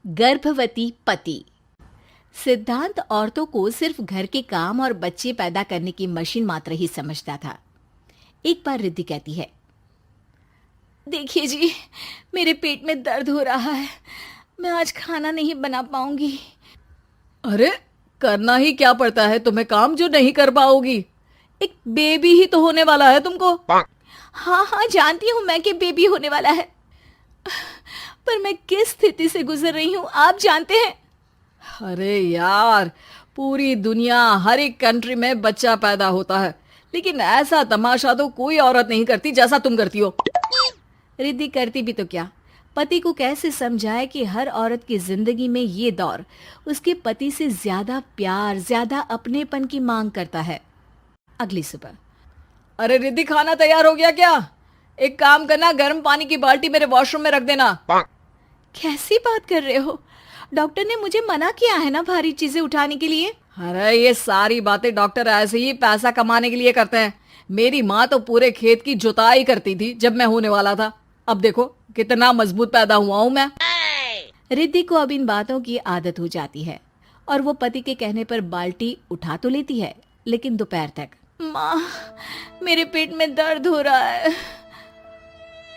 गर्भवती पति। सिद्धांत औरतों को सिर्फ घर के काम और बच्चे पैदा करने की मशीन मात्र ही समझता था। एक बार रिद्धि कहती है, देखिए जी, मेरे पेट में दर्द हो रहा है, मैं आज खाना नहीं बना पाऊंगी। अरे करना ही क्या पड़ता है तुम्हें काम जो नहीं कर पाओगी? एक बेबी ही तो होने वाला है तुमको। हाँ हाँ, जानती हूँ मैं कि बेबी होने वाला है, पर मैं किस स्थिति से गुजर रही हूँ आप जानते हैं। अरे यार, पूरी दुनिया हर एक कंट्री में बच्चा पैदा होता है, लेकिन ऐसा तमाशा तो कोई औरत नहीं करती जैसा तुम करती हो। रिद्धि करती भी तो क्या, पति को कैसे समझाए कि हर औरत की जिंदगी में ये दौर उसके पति से ज्यादा प्यार, ज्यादा अपनेपन की मांग करता है। अगली सुबह, अरे रिद्धि, खाना तैयार हो गया क्या? एक काम करना, गर्म पानी की बाल्टी मेरे वॉशरूम में रख देना। कैसी बात कर रहे हो? डॉक्टर ने मुझे मना किया है ना भारी चीजें उठाने के लिए। अरे ये सारी बातें डॉक्टर ऐसे ही पैसा कमाने के लिए करते हैं। मेरी माँ तो पूरे खेत की जुताई करती थी जब मैं होने वाला था। अब देखो कितना मजबूत पैदा हुआ हूं मैं। रिद्धि को अब इन बातों की आदत हो जाती है और वो पति के कहने पर बाल्टी उठा तो लेती है, लेकिन दोपहर तक। माँ, मेरे पेट में दर्द हो रहा है।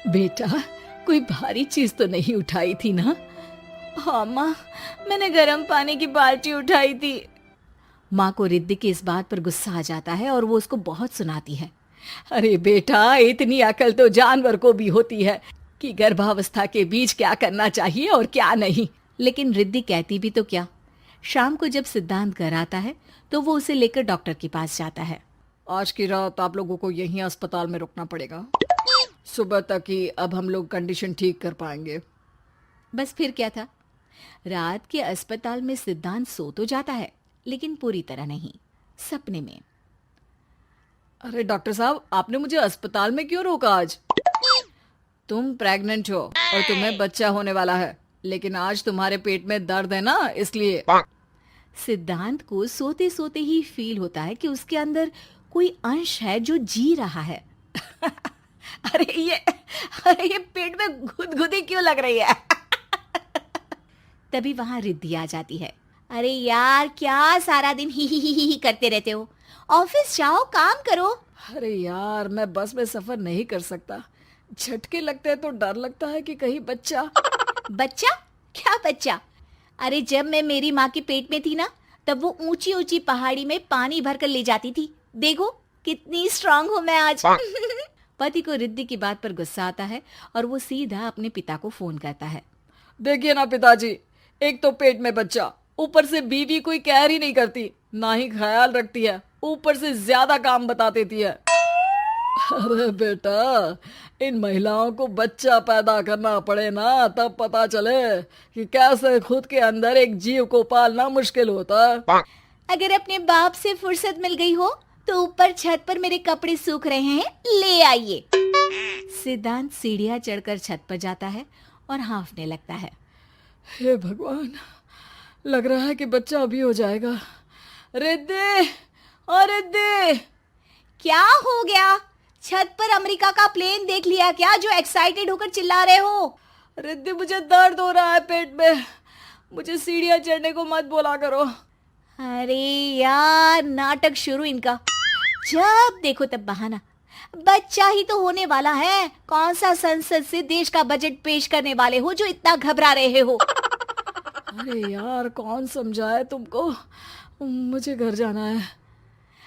बेटा, कोई भारी चीज तो नहीं उठाई थी ना? हाँ माँ, मैंने गर्म पानी की बाल्टी उठाई थी। माँ को रिद्धि की इस बात पर गुस्सा आ जाता है और वो उसको बहुत सुनाती है। अरे बेटा, इतनी अकल तो जानवर को भी होती है कि गर्भावस्था के बीच क्या करना चाहिए और क्या नहीं। लेकिन रिद्धि कहती भी तो क्या। शाम को जब सिद्धांत घर आता है तो वो उसे लेकर डॉक्टर के पास जाता है। आज की रात आप लोगों को यहीं अस्पताल में रुकना पड़ेगा, सुबह तक ही अब हम लोग कंडीशन ठीक कर पाएंगे। बस फिर क्या था, रात के अस्पताल में सिद्धांत सो तो जाता है, लेकिन पूरी तरह नहीं, सपने में। अरे डॉक्टर साहब, आपने मुझे अस्पताल में क्यों रोका आज? तुम प्रेग्नेंट हो और तुम्हें बच्चा होने वाला है, लेकिन आज तुम्हारे पेट में दर्द है ना, इसलिए। सिद्धांत को सोते सोते ही फील होता है कि उसके अंदर कोई अंश है जो जी रहा है। अरे ये पेट में गुदगुदी क्यों लग रही है? तभी वहां रिद्धि आ जाती है। अरे यार, क्या सारा दिन ही करते रहते हो? ऑफिस जाओ, काम करो। अरे यार, मैं बस में सफर नहीं कर सकता। झटके लगते हैं तो डर लगता है कि कहीं बच्चा। बच्चा? क्या बच्चा? अरे जब मैं मेरी माँ के पेट में थी ना, तब वो ऊंची ऊंची पहाड़ी में पानी भर कर ले जाती थी। देखो कितनी स्ट्रांग हूँ मैं आज। पति को रिद्धि की बात पर गुस्सा आता है और वो सीधा अपने पिता को फोन करता है। देखिए ना पिताजी, एक तो पेट में बच्चा, ऊपर से बीवी कोई कहर ही नहीं करती, ना ही ख्याल रखती है, ऊपर से ज्यादा काम बता देती है। अरे बेटा, इन महिलाओं को बच्चा पैदा करना पड़े ना, तब पता चले कि कैसे खुद के अंदर एक जीव को पालना मुश्किल होता है। अगर अपने बाप से फुर्सत मिल गई हो तो ऊपर छत पर मेरे कपड़े सूख रहे हैं, ले आइए। सिद्धांत सीढ़ियां चढ़कर छत पर जाता है और हांफने लगता है। हे भगवान, लग रहा है कि बच्चा अभी हो जाएगा। रिद्धि, ओ रिद्धि! क्या हो गया? छत पर अमेरिका का प्लेन देख लिया क्या जो एक्साइटेड होकर चिल्ला रहे हो? रिद्धि, मुझे दर्द हो रहा है पेट में, मुझे सीढ़ियां चढ़ने को मत बोला करो। अरे यार, नाटक शुरू इनका। जब देखो तब बहाना। बच्चा ही तो होने वाला है, कौन सा संसद से देश का बजट पेश करने वाले हो जो इतना घबरा रहे हो? अरे यार, कौन समझाए तुमको, मुझे घर जाना है।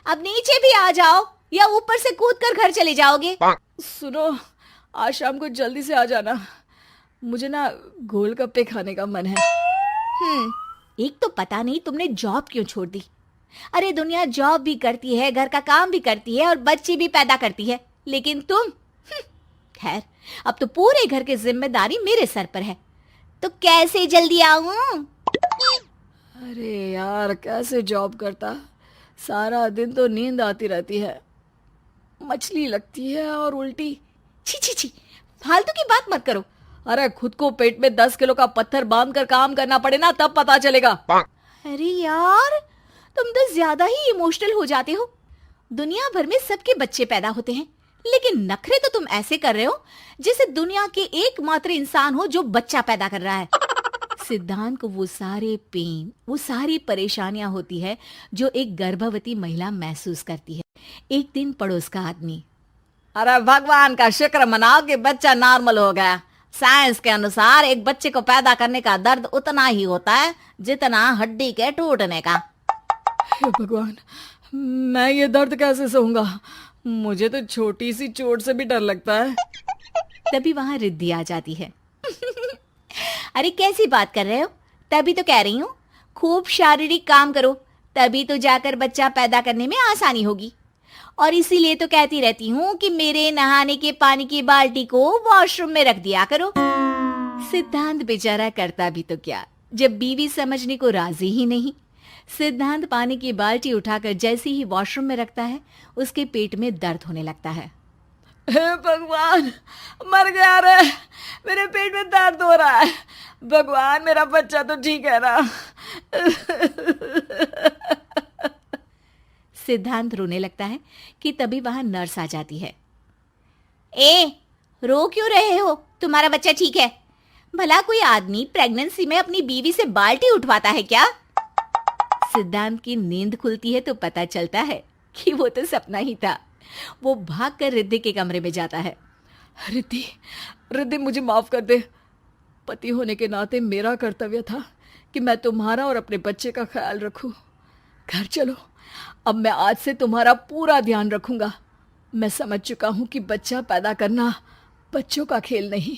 अब नीचे भी आ जाओ या ऊपर से कूदकर घर चले जाओगे? सुनो, आज शाम को जल्दी से आ जाना, मुझे ना गोलगप्पे खाने का मन है। एक तो पता नहीं तुमने जॉब क्यों छोड़ दी। अरे दुनिया जॉब भी करती है, घर का काम भी करती है और बच्चे भी पैदा करती है, लेकिन तुम, खैर, अब तो पूरे घर की जिम्मेदारी मेरे सर पर है, तो कैसे जल्दी आऊं? अरे यार, कैसे जॉब करता, सारा दिन तो नींद आती रहती है, मछली लगती है और उल्टी। छी छी छी, फालतू की बात मत करो। अरे खुद को पेट में 10 किलो का पत्थर बांध कर काम करना पड़े ना, तब पता चलेगा। अरे यार, तुम तो ज्यादा ही इमोशनल हो जाते हो। दुनिया भर में सबके बच्चे पैदा होते हैं, लेकिन नखरे तो तुम ऐसे कर रहे हो जैसे दुनिया के एकमात्र इंसान हो जो बच्चा पैदा कर रहा है। सिद्धांत को वो सारे पेन, वो सारी परेशानियां होती है जो एक गर्भवती महिला महसूस करती है। एक दिन पड़ोस का आदमी, अरे भगवान का शुक्र मनाओ कि बच्चा नॉर्मल हो गया। साइंस के अनुसार एक बच्चे को पैदा करने का दर्द उतना ही होता है जितना हड्डी के टूटने का। हे भगवान, मैं ये दर्द कैसे सहूंगा? मुझे तो छोटी सी चोट से भी डर लगता है। तभी वहां रिद्धि आ जाती है। अरे कैसी बात कर रहे हो? तभी तो कह रही हूँ, खूब शारीरिक काम करो, तभी तो जाकर बच्चा पैदा करने में आसानी होगी। और इसीलिए तो कहती रहती हूँ कि मेरे नहाने के पानी की बाल्टी को वॉशरूम में रख दिया करो। सिद्धांत बेचारा करता भी तो क्या, जब बीवी समझने को राजी ही नहीं। सिद्धांत पानी की बाल्टी उठाकर जैसे ही वॉशरूम में रखता है, उसके पेट में दर्द होने लगता है। हे भगवान, मर गया रे, मेरे पेट में दर्द हो रहा है। भगवान, मेरा बच्चा तो ठीक है ना? सिद्धांत रोने लगता है कि तभी वहां नर्स आ जाती है। ए, रो क्यों रहे हो? तुम्हारा बच्चा ठीक है। भला कोई आदमी प्रेगनेंसी में अपनी बीवी से बाल्टी उठवाता है क्या? सिद्धांत की नींद खुलती है तो पता चलता है कि वो तो सपना ही था। वो भागकर रिद्धि के कमरे में जाता है। रिद्धि, रिद्धि, मुझे माफ कर दे। पति होने के नाते मेरा कर्तव्य था कि मैं तुम्हारा और अपने बच्चे का ख्याल रखूं। घर चलो, अब मैं आज से तुम्हारा पूरा ध्यान रखूंगा। मैं समझ चुका हूं कि बच्चा पैदा करना बच्चों का खेल नहीं,